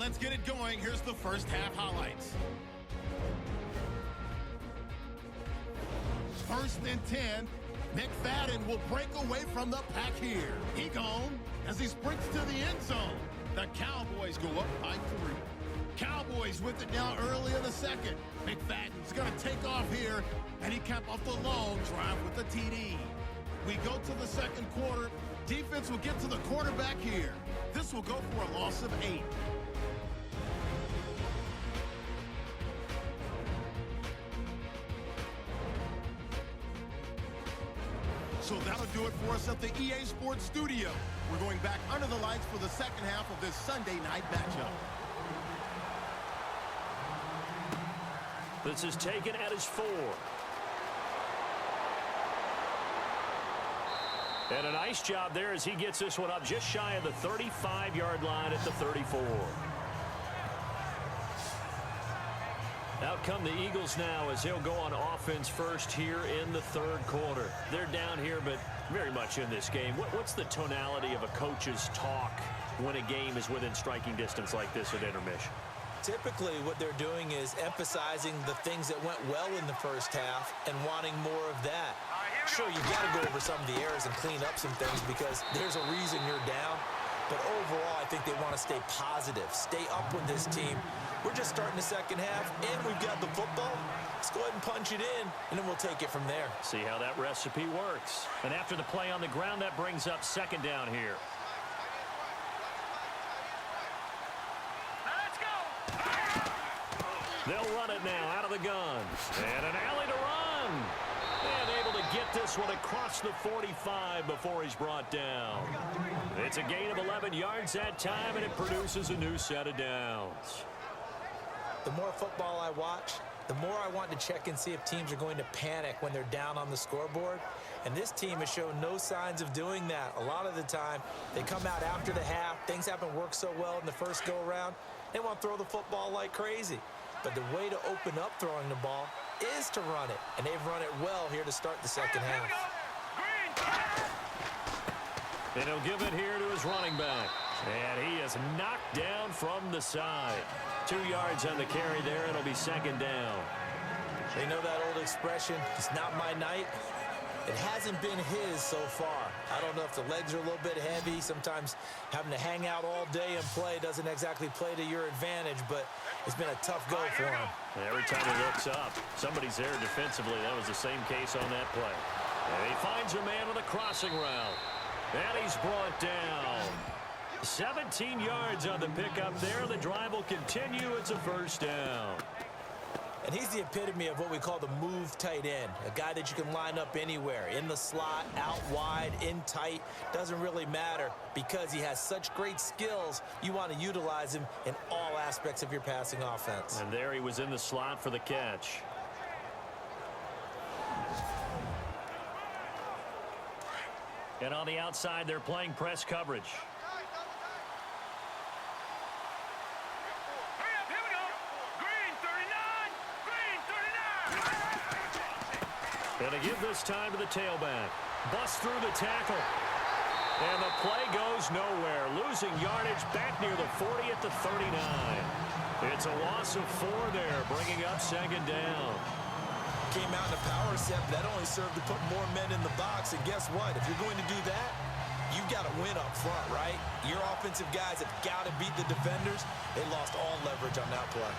let's get it going. Here's the first half highlights. 1st and 10. McFadden will break away from the pack here. He gone as he sprints to the end zone. The Cowboys go up by 3. Cowboys with it now early in the second. McFadden's going to take off here, and he capped off the long drive with the TD. We go to the second quarter. Defense will get to the quarterback here. This will go for a loss of 8. So that'll do it for us at the EA Sports Studio. We're going back under the lights for the second half of this Sunday night matchup. This is taken at his 4. And a nice job there as he gets this one up just shy of the 35-yard line at the 34. Out come the Eagles now as they'll go on offense first here in the third quarter. They're down here, but very much in this game. What's the tonality of a coach's talk when a game is within striking distance like this at intermission? Typically, what they're doing is emphasizing the things that went well in the first half and wanting more of that. Sure, you've got to go over some of the errors and clean up some things because there's a reason you're down. But overall, I think they want to stay positive, stay up with this team. We're just starting the second half, and we've got the football. Let's go ahead and punch it in, and then we'll take it from there. See how that recipe works. And after the play on the ground, that brings up second down here. Let's go! They'll run it now out of the gun. And an alley to run. And able to get this one across the 45 before he's brought down. It's a gain of 11 yards that time, and it produces a new set of downs. The more football I watch, the more I want to check and see if teams are going to panic when they're down on the scoreboard. And this team has shown no signs of doing that. A lot of the time, they come out after the half. Things haven't worked so well in the first go-around. They want to throw the football like crazy. But the way to open up throwing the ball is to run it. And they've run it well here to start the second half. And he'll give it here to his running back. And he is knocked down from the side. 2 yards on the carry there. It'll be second down. They know that old expression, it's not my night. It hasn't been his so far. I don't know if the legs are a little bit heavy. Sometimes having to hang out all day and play doesn't exactly play to your advantage, but it's been a tough go for him. Every time he looks up, somebody's there defensively. That was the same case on that play. And he finds a man with a crossing route. And he's brought down. 17 yards on the pickup there. The drive will continue. It's a first down. And he's the epitome of what we call the move tight end, a guy that you can line up anywhere, in the slot, out wide, in tight, doesn't really matter because he has such great skills. You want to utilize him in all aspects of your passing offense. And there he was in the slot for the catch. And on the outside, they're playing press coverage. And to give this time to the tailback. Bust through the tackle. And the play goes nowhere. Losing yardage back near the 40 at the 39. It's a loss of 4 there, bringing up second down. Came out in a power set, but that only served to put more men in the box. And guess what? If you're going to do that, you've got to win up front, right? Your offensive guys have got to beat the defenders. They lost all leverage on that play.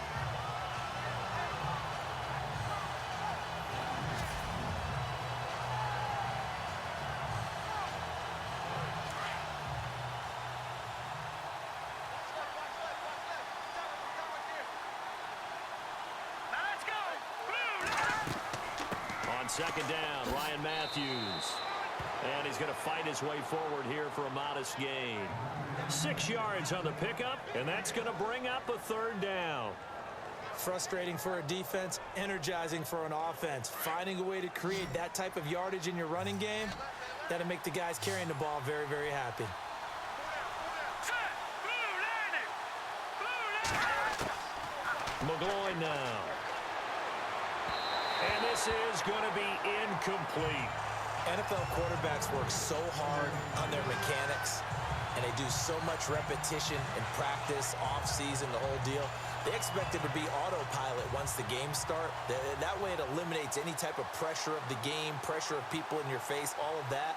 Second down, Ryan Matthews. And he's going to fight his way forward here for a modest gain. 6 yards on the pickup, and that's going to bring up a third down. Frustrating for a defense, energizing for an offense. Finding a way to create that type of yardage in your running game, that'll make the guys carrying the ball very, very happy. McGloin now. And this is going to be incomplete. NFL quarterbacks work so hard on their mechanics. and they do so much repetition and practice, off-season, the whole deal. They expect it to be autopilot once the games start. That way it eliminates any type of pressure of the game, pressure of people in your face, all of that.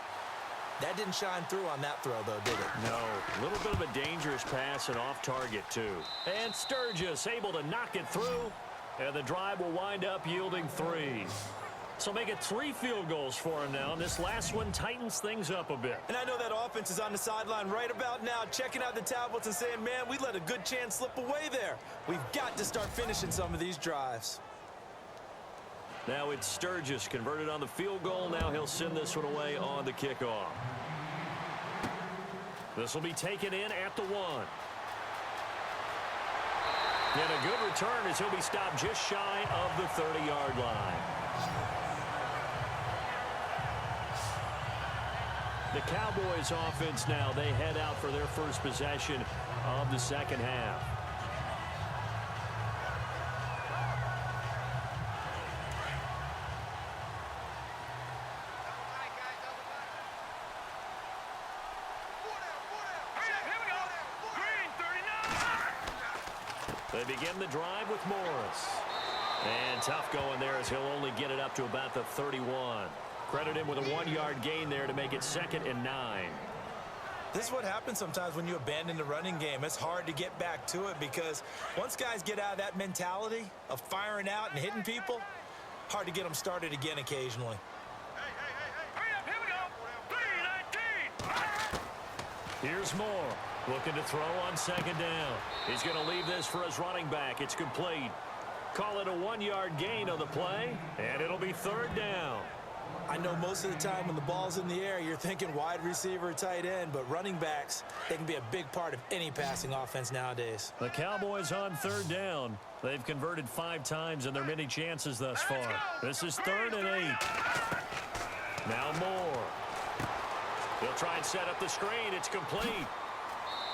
That didn't shine through on that throw, though, did it? No. A little bit of a dangerous pass and off target, too. And Sturgis able to knock it through. And the drive will wind up yielding 3. So make it 3 field goals for him now. And this last one tightens things up a bit. And I know that offense is on the sideline right about now, checking out the tablets and saying, man, we let a good chance slip away there. We've got to start finishing some of these drives. Now it's Sturgis converted on the field goal. Now he'll send this one away on the kickoff. This will be taken in at the 1. And a good return as he'll be stopped just shy of the 30-yard line. The Cowboys offense now, they head out for their first possession of the second half. They begin the drive with Morris. And tough going there as he'll only get it up to about the 31. Credit him with a 1-yard gain there to make it 2nd and 9. This is what happens sometimes when you abandon the running game. It's hard to get back to it because once guys get out of that mentality of firing out and hitting people, hard to get them started again occasionally. Hurry up, here we go. 3-19. Here's Moore. Looking to throw on 2nd down. He's going to leave this for his running back. It's complete. Call it a 1-yard gain on the play, and it'll be 3rd down. I know most of the time when the ball's in the air, you're thinking wide receiver, tight end, but running backs, they can be a big part of any passing offense nowadays. The Cowboys on 3rd down. They've converted 5 times in their many chances thus far. This is 3rd and 8. Now Moore. He'll try and set up the screen. It's complete.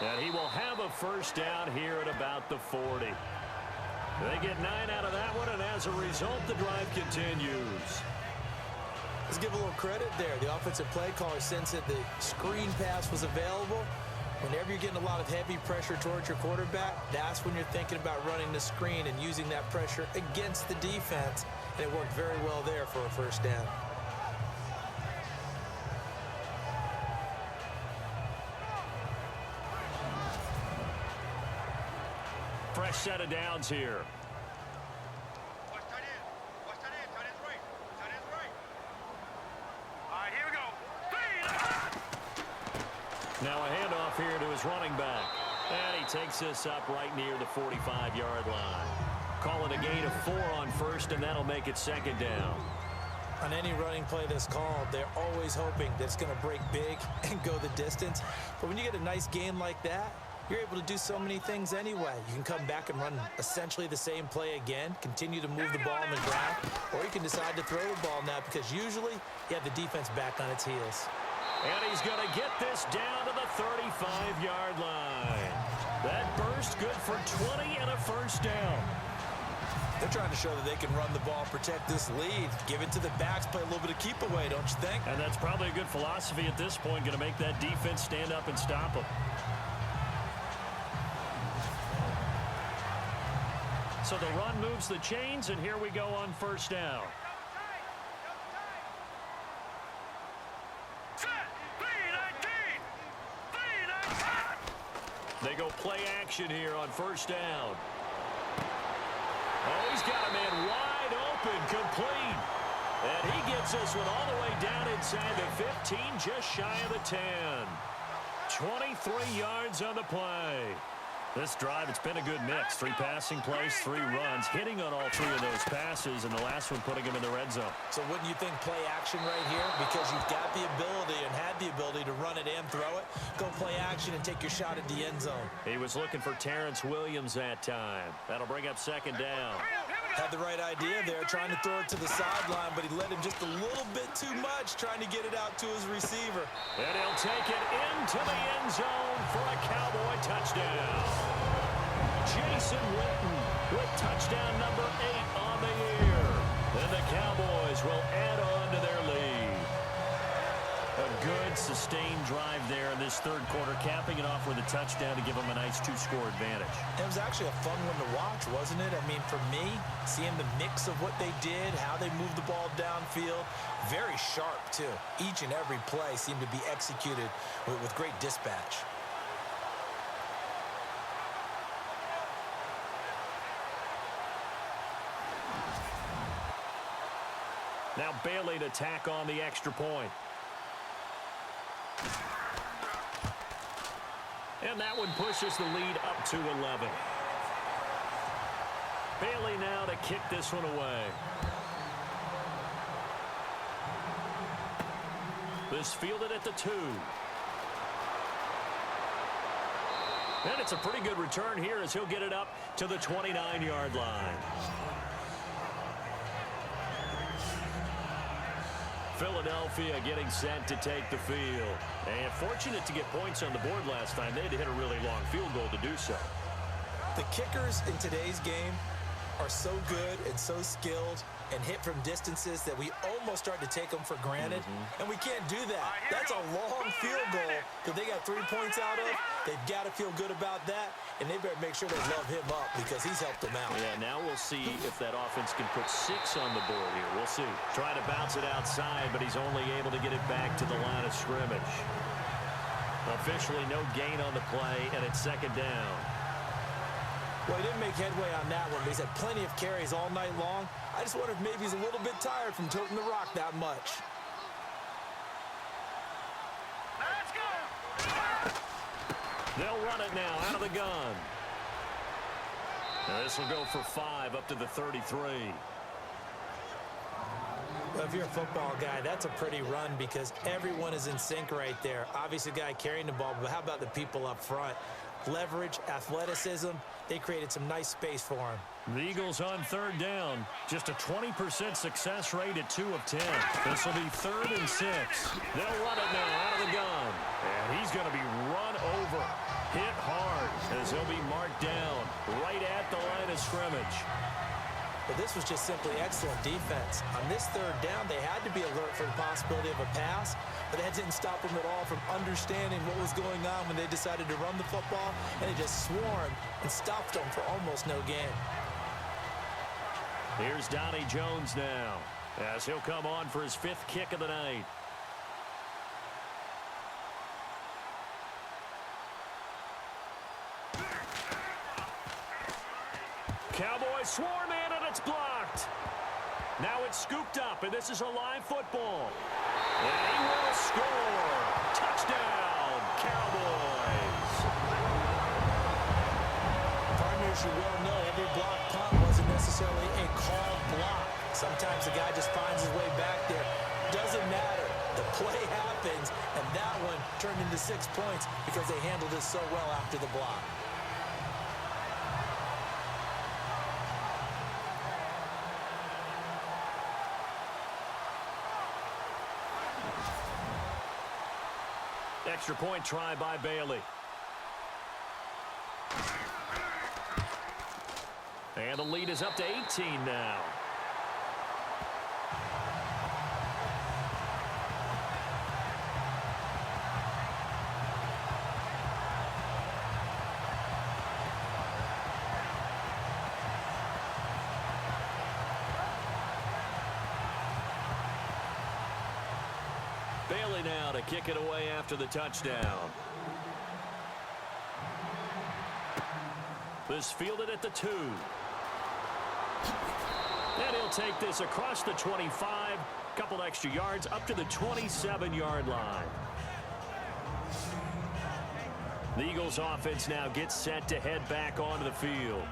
And he will have a 1st down here at about the 40. They get 9 out of that one, and as a result, the drive continues. Let's give a little credit there. The offensive play caller sensed that the screen pass was available. Whenever you're getting a lot of heavy pressure towards your quarterback, that's when you're thinking about running the screen and using that pressure against the defense. And it worked very well there for a 1st down. Fresh set of downs here. Watch tight end. Watch tight end. Tight end's right. Tight end's right. All right, here we go. 3. Now a handoff here to his running back. And he takes this up right near the 45-yard line. Call it a gain of 4 on 1st, and that'll make it 2nd down. On any running play that's called, they're always hoping that it's going to break big and go the distance. But when you get a nice gain like that, you're able to do so many things anyway. You can come back and run essentially the same play again, continue to move the ball on the ground, or you can decide to throw the ball now because usually you have the defense back on its heels. And he's going to get this down to the 35-yard line. That burst good for 20 and a 1st down. They're trying to show that they can run the ball, protect this lead, give it to the backs, play a little bit of keep away, don't you think? And that's probably a good philosophy at this point, going to make that defense stand up and stop them. So the run moves the chains, and here we go on 1st down. They go play action here on 1st down. Oh, he's got a man wide open, complete. And he gets this one all the way down inside the 15, just shy of the 10. 23 yards on the play. This drive, it's been a good mix. 3 passing plays, 3 runs, hitting on all 3 of those passes, and the last one putting him in the red zone. So wouldn't you think play action right here? Because you've got the ability and had the ability to run it and throw it. Go play action and take your shot at the end zone. He was looking for Terrence Williams that time. That'll bring up 2nd down. Had the right idea there, trying to throw it to the sideline, but he let him just a little bit too much, trying to get it out to his receiver. And he'll take it into the end zone for a Cowboy touchdown. Jason Witten with touchdown number 8 on the year. And the Cowboys will add on to their lead. A good, sustained drive there in this third quarter, capping it off with a touchdown to give them a nice two-score advantage. It was actually a fun one to watch, wasn't it? I mean, for me, seeing the mix of what they did, how they moved the ball downfield, very sharp, too. Each and every play seemed to be executed with great dispatch. Now Bailey to tack on the extra point. And that one pushes the lead up to 11. Bailey now to kick this one away. This fielded at the 2. And it's a pretty good return here as he'll get it up to the 29-yard line. Philadelphia getting set to take the field. And fortunate to get points on the board last time. They had to hit a really long field goal to do so. The kickers in today's game are so good and so skilled and hit from distances that we almost start to take them for granted. And we can't do that. That's a long field goal that they got 3 points out of. They've got to feel good about that, and they better make sure they love him up because he's helped them out. Yeah, now we'll see if that offense can put 6 on the board here. We'll see. Trying to bounce it outside, but he's only able to get it back to the line of scrimmage. Officially no gain on the play, and it's second down. Well, he didn't make headway on that one, but he's had plenty of carries all night long. I just wonder if maybe he's a little bit tired from toting the rock that much. Let's go! They'll run it now out of the gun. This will go for 5 up to the 33. Well, if you're a football guy, that's a pretty run because everyone is in sync right there. Obviously, the guy carrying the ball, but how about the people up front? Leverage, athleticism, they created some nice space for him. The Eagles on third down. Just a 20% success rate at 2 of 10. This will be 3rd and 6. They'll run it now out of the gun. And he's going to be run over. Hit hard as he'll be marked down right at the line of scrimmage. But this was just simply excellent defense. On this third down, they had to be alert for the possibility of a pass, but that didn't stop them at all from understanding what was going on when they decided to run the football, and they just swarmed and stopped them for almost no gain. Here's Donnie Jones now as he'll come on for his 5th kick of the night. Cowboys swarm in, and it's blocked. Now it's scooped up, and this is a live football. And he will score. Touchdown, Cowboys. Partners, you well know every block punt wasn't necessarily a called block. Sometimes the guy just finds his way back there. Doesn't matter. The play happens, and that one turned into 6 points because they handled it so well after the block. Extra point try by Bailey. And the lead is up to 18 now. Bailey now to kick it away after the touchdown. This fielded at the 2. And he'll take this across the 25. Couple extra yards up to the 27-yard line. The Eagles offense now gets set to head back onto the field.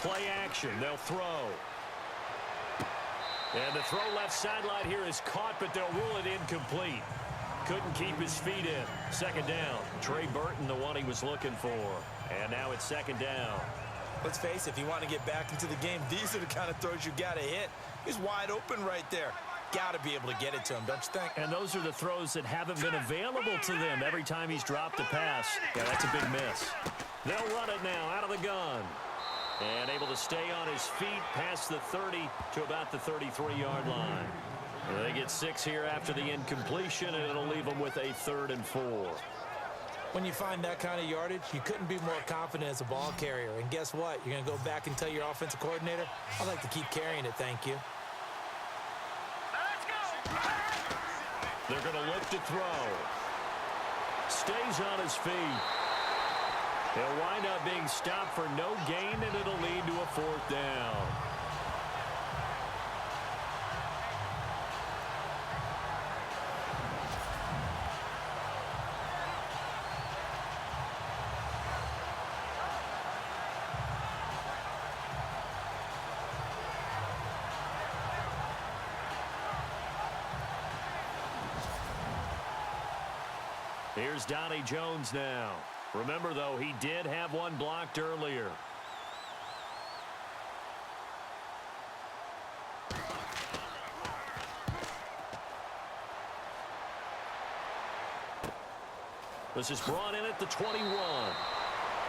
Play action, they'll throw. And the throw left sideline here is caught, but they'll rule it incomplete. Couldn't keep his feet in. Second down. Trey Burton, the one he was looking for. And now it's second down. Let's face it, if you want to get back into the game, these are the kind of throws you got to hit. He's wide open right there. got to be able to get it to him, don't you think? And those are the throws that haven't been available to them every time he's dropped a pass. Yeah, that's a big miss. They'll run it now out of the gun. And able to stay on his feet past the 30 to about the 33-yard line. They get 6 here after the incompletion, and it'll leave them with a 3rd and 4. When you find that kind of yardage, you couldn't be more confident as a ball carrier. And guess what? You're going to go back and tell your offensive coordinator, I'd like to keep carrying it, thank you. Let's go. They're going to look to throw. Stays on his feet. He'll wind up being stopped for no gain, and it'll lead to a 4th down. Here's Donnie Jones now. Remember, though, he did have one blocked earlier. This is brought in at the 21.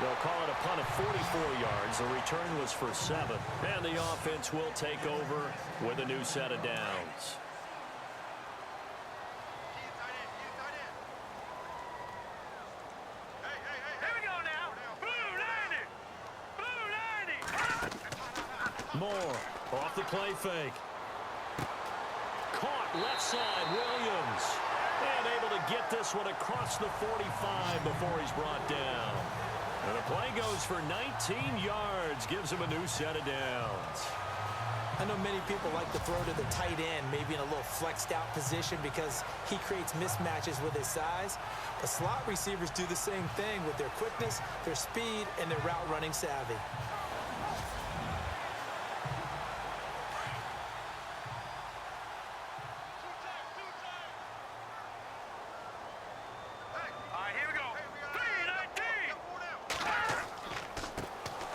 They'll call it a punt of 44 yards. The return was for 7. And the offense will take over with a new set of downs. Moore off the play fake. Caught left side, Williams. And able to get this one across the 45 before he's brought down. And the play goes for 19 yards. Gives him a new set of downs. I know many people like to throw to the tight end, maybe in a little flexed out position because he creates mismatches with his size. But slot receivers do the same thing with their quickness, their speed, and their route running savvy.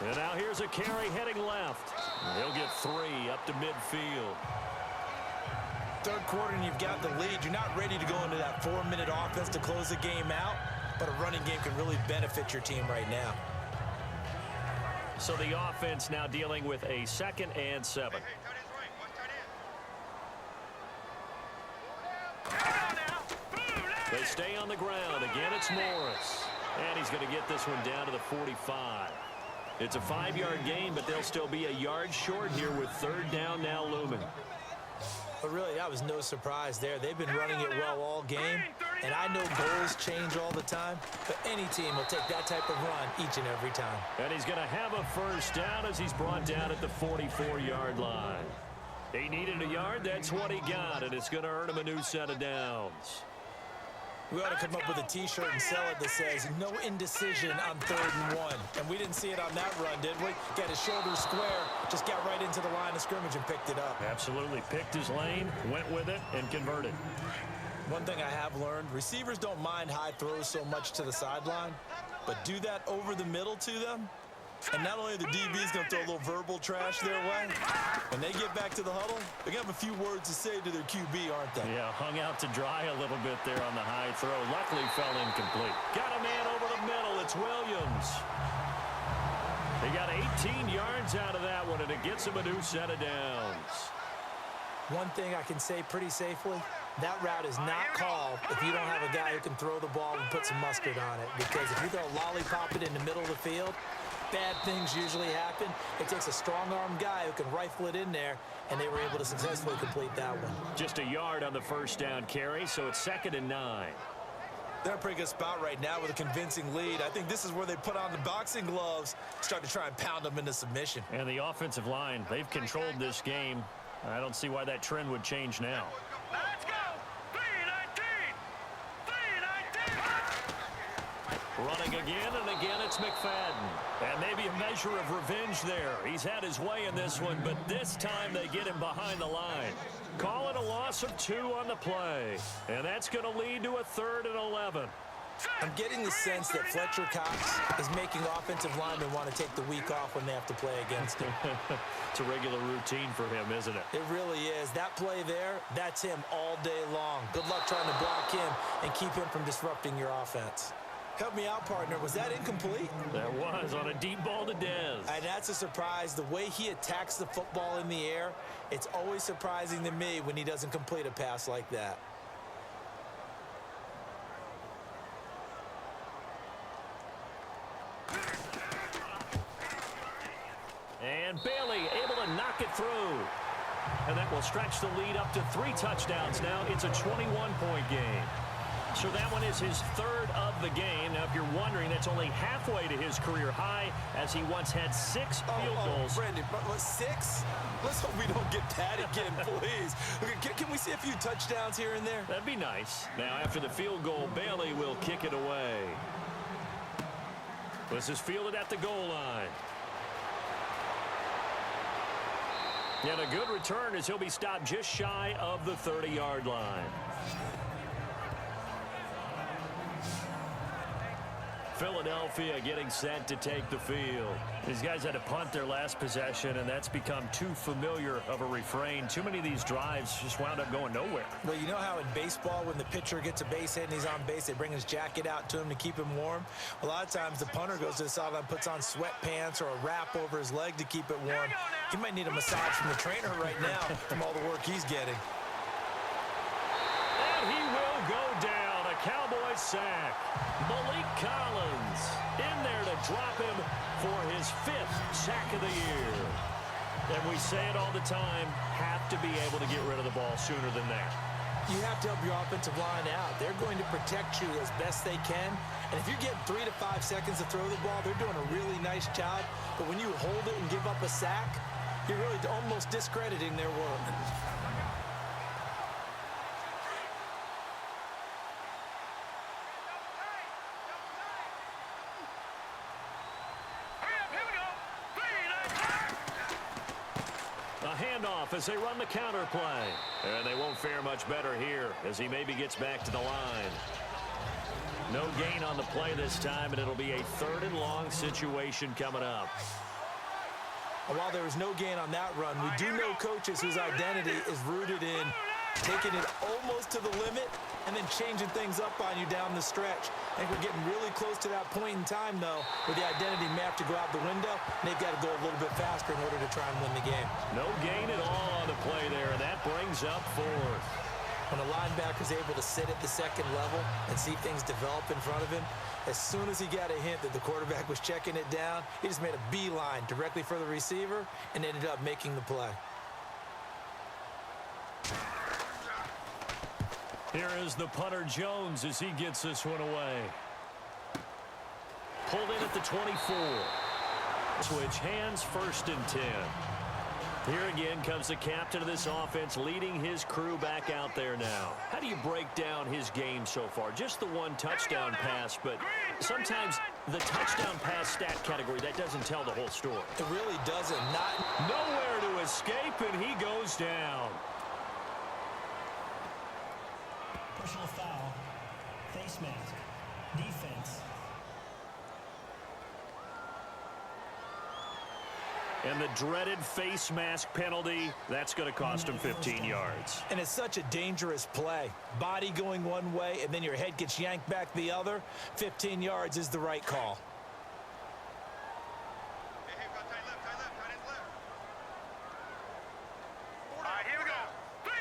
And now here's a carry heading left. He'll get 3 up to midfield. Third quarter and you've got the lead. You're not ready to go into that 4-minute offense to close the game out, but a running game can really benefit your team right now. So the offense now dealing with a 2nd and 7. Hey, tight end's right. Watch tight end. They stay on the ground. Again, it's Morris. And he's going to get this one down to the 45. It's a 5-yard gain, but they'll still be a yard short here with 3rd down now looming. But really, that was no surprise there. They've been running it well all game. And I know goals change all the time, but any team will take that type of run each and every time. And he's going to have a 1st down as he's brought down at the 44-yard line. He needed a yard. That's what he got, and it's going to earn him a new set of downs. We ought to come up with a T-shirt and sell it that says, no indecision on 3rd and 1. And we didn't see it on that run, did we? Got his shoulders square, just got right into the line of scrimmage and picked it up. Absolutely. Picked his lane, went with it, and converted. One thing I have learned, receivers don't mind high throws so much to the sideline, but do that over the middle to them, and not only are the DBs going to throw a little verbal trash their way, when they get back to the huddle, they're going to have a few words to say to their QB, aren't they? Yeah, hung out to dry a little bit there on the high throw. Luckily fell incomplete. Got a man over the middle. It's Williams. He got 18 yards out of that one, and it gets him a new set of downs. One thing I can say pretty safely, that route is not called if you don't have a guy who can throw the ball and put some mustard on it. Because if you throw a lollipop it in the middle of the field, bad things usually happen. It takes a strong-armed guy who can rifle it in there, and they were able to successfully complete that one. Just a yard on the 1st down carry, so it's 2nd and 9. They're in a pretty good spot right now with a convincing lead. I think this is where they put on the boxing gloves, start to try and pound them into submission. And the offensive line, they've controlled this game. I don't see why that trend would change now. Let's go. 319. 319. Running again and again, it's McFadden. And maybe a measure of revenge there. He's had his way in this one, but this time they get him behind the line. Call it a loss of 2 on the play. And that's going to lead to a 3rd and 11. I'm getting the sense that Fletcher Cox is making offensive linemen want to take the week off when they have to play against him. It's a regular routine for him, isn't it? It really is. That play there, that's him all day long. Good luck trying to block him and keep him from disrupting your offense. Help me out, partner. Was that incomplete? That was on a deep ball to Dez. And that's a surprise. The way he attacks the football in the air, it's always surprising to me when he doesn't complete a pass like that. And Bailey able to knock it through. And that will stretch the lead up to 3 touchdowns now. It's a 21-point game. So that one is his 3rd of the game. Now, if you're wondering, that's only halfway to his career high, as he once had 6 field goals. Brandon, but 6? Let's hope we don't get that again, please. Can we see a few touchdowns here and there? That'd be nice. Now, after the field goal, Bailey will kick it away. This is fielded at the goal line. And a good return as he'll be stopped just shy of the 30-yard line. Philadelphia getting set to take the field. These guys had to punt their last possession, and that's become too familiar of a refrain. Too many of these drives just wound up going nowhere. Well, you know how in baseball, when the pitcher gets a base hit and he's on base, they bring his jacket out to him to keep him warm? A lot of times the punter goes to the sideline, puts on sweatpants or a wrap over his leg to keep it warm. He might need a massage from the trainer right now from all the work he's getting. And he will go down. A Cowboys sack. Malik Collins in there to drop him for his 5th sack of the year. And we say it all the time, have to be able to get rid of the ball sooner than that. You have to help your offensive line out. They're going to protect you as best they can. And if you get 3 to 5 seconds to throw the ball, they're doing a really nice job. But when you hold it and give up a sack, you're really almost discrediting their work. Handoff as they run the counter play. And they won't fare much better here as he maybe gets back to the line. No gain on the play this time, and it'll be a 3rd and long situation coming up. And while there was no gain on that run, we do know coaches whose identity is rooted in taking it almost to the limit and then changing things up on you down the stretch. I think we're getting really close to that point in time, though, where the identity may have to go out the window, and they've got to go a little bit faster in order to try and win the game. No gain at all on the play there, and that brings up 4th. When a linebacker is able to sit at the 2nd level and see things develop in front of him, as soon as he got a hint that the quarterback was checking it down, he just made a beeline directly for the receiver and ended up making the play. Here is the punter Jones as he gets this one away. Pulled in at the 24. Switch hands, 1st and 10. Here again comes the captain of this offense leading his crew back out there now. How do you break down his game so far? Just the 1 touchdown pass, but sometimes the touchdown pass stat category, that doesn't tell the whole story. It really doesn't. Nowhere to escape, and he goes down. Personal foul, face mask, defense. And the dreaded face mask penalty, that's going to cost him 15 yards. And it's such a dangerous play. Body going one way, and then your head gets yanked back the other. 15 yards is the right call. Hey, got tight left, tight end left. All right, here we go. 3-19.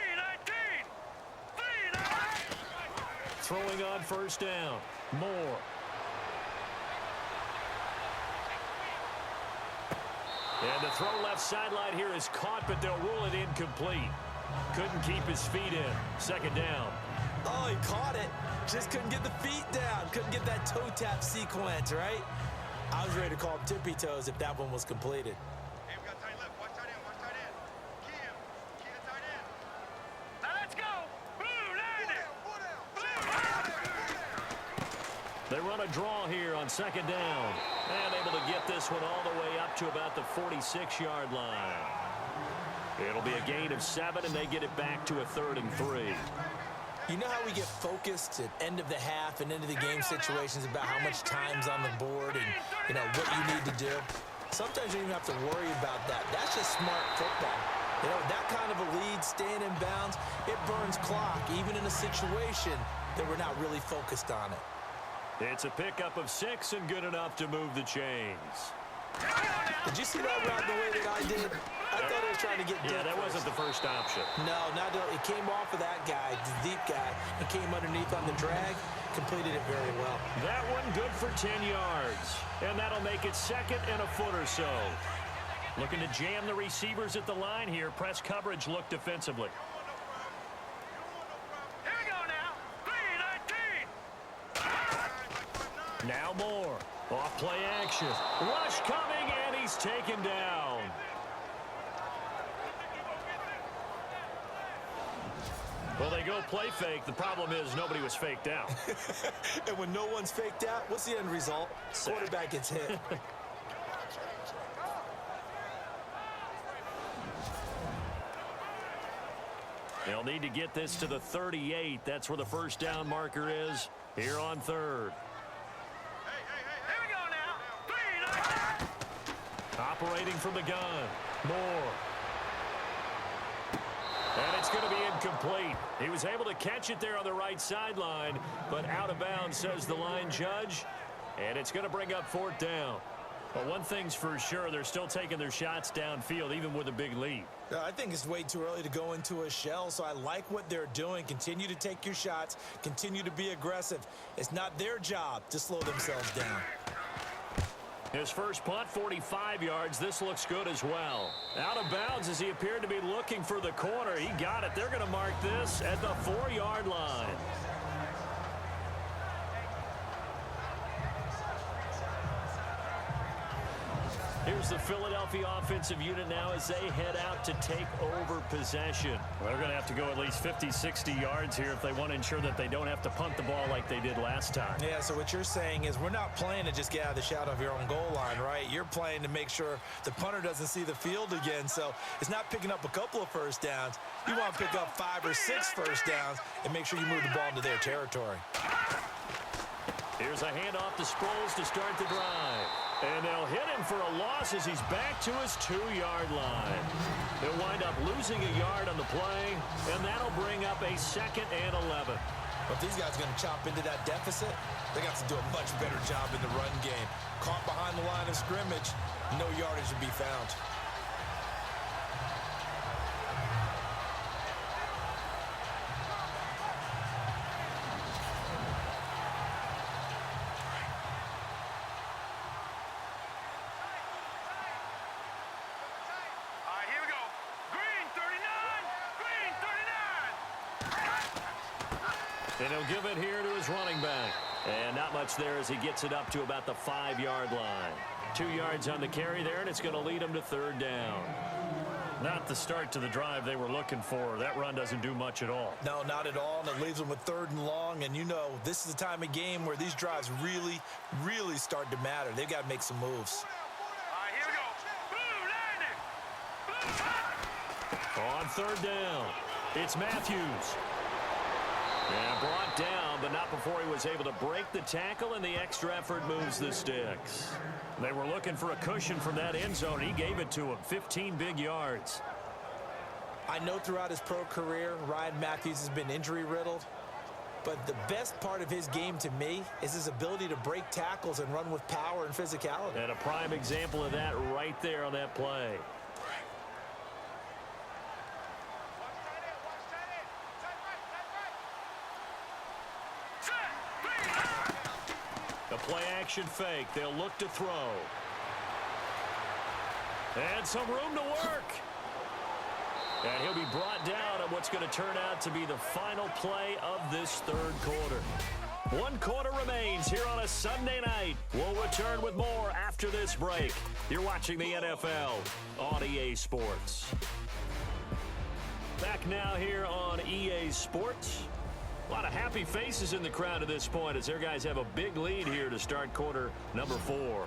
Throwing on 1st down. Moore. And the throw left sideline here is caught, but they'll rule it incomplete. Couldn't keep his feet in. 2nd down. Oh, he caught it. Just couldn't get the feet down. Couldn't get that toe tap sequence, right? I was ready to call him tippy toes if that one was completed. Hey, we got tight left. Watch tight end. Key to tight end. Now let's go. Blue They run a draw here on 2nd down. And able to get this one all the way up to about the 46-yard line. It'll be a gain of 7, and they get it back to a 3rd and 3. You know how we get focused at end of the half and end of the game situations about how much time's on the board and, what you need to do? Sometimes you don't even have to worry about that. That's just smart football. That kind of a lead, staying in bounds, it burns clock, even in a situation that we're not really focused on it. It's a pickup of 6 and good enough to move the chains. Did you see that route the way that I did? I thought he was trying to get deep. Yeah, that wasn't the first option. No, not at all. It came off of that guy, the deep guy, and came underneath on the drag, completed it very well. That one good for 10 yards, and that'll make it 2nd and a foot or so. Looking to jam the receivers at the line here. Press coverage look defensively. Here we go now. 3-19. Now more. Off play action. Rush coming, and he's taken down. Well, they go play fake. The problem is nobody was faked out. And when no one's faked out, what's the end result? Quarterback gets hit. They'll need to get this to the 38. That's where the first down marker is here on 3rd. Here we go now. 3-19. Operating from the gun. Moore. And it's going to be incomplete. He was able to catch it there on the right sideline, but out of bounds, says the line judge. And it's going to bring up 4th down. But one thing's for sure, they're still taking their shots downfield, even with a big lead. I think it's way too early to go into a shell, so I like what they're doing. Continue to take your shots. Continue to be aggressive. It's not their job to slow themselves down. His first punt, 45 yards. This looks good as well. Out of bounds as he appeared to be looking for the corner. He got it. They're going to mark this at the 4-yard line. Here's the Philadelphia offensive unit now as they head out to take over possession. Well, they're going to have to go at least 50, 60 yards here if they want to ensure that they don't have to punt the ball like they did last time. Yeah, so what you're saying is we're not playing to just get out of the shadow of your own goal line, right? You're playing to make sure the punter doesn't see the field again. So it's not picking up a couple of first downs. You want to pick up 5 or 6 first downs and make sure you move the ball into their territory. Here's a handoff to Sproles to start the drive. And they'll hit him for a loss as he's back to his 2-yard line. They'll wind up losing a yard on the play, and that'll bring up a 2nd and 11. But if these guys are going to chop into that deficit, they got to do a much better job in the run game. Caught behind the line of scrimmage, no yardage to be found. And he'll give it here to his running back. And not much there as he gets it up to about the 5-yard line. 2 yards on the carry there, and it's going to lead him to 3rd down. Not the start to the drive they were looking for. That run doesn't do much at all. No, not at all, and it leaves them with 3rd and long. And this is the time of game where these drives really, really start to matter. They've got to make some moves. Here we go. On 3rd down, it's Matthews. And brought down, but not before he was able to break the tackle, and the extra effort moves the sticks. They were looking for a cushion from that end zone. He gave it to him, 15 big yards. I know throughout his pro career, Ryan Matthews has been injury-riddled, but the best part of his game to me is his ability to break tackles and run with power and physicality. And a prime example of that right there on that play. A play-action fake. They'll look to throw. And some room to work. And he'll be brought down on what's going to turn out to be the final play of this 3rd quarter. 1 quarter remains here on a Sunday night. We'll return with more after this break. You're watching the NFL on EA Sports. Back now here on EA Sports. A lot of happy faces in the crowd at this point as their guys have a big lead here to start quarter number 4.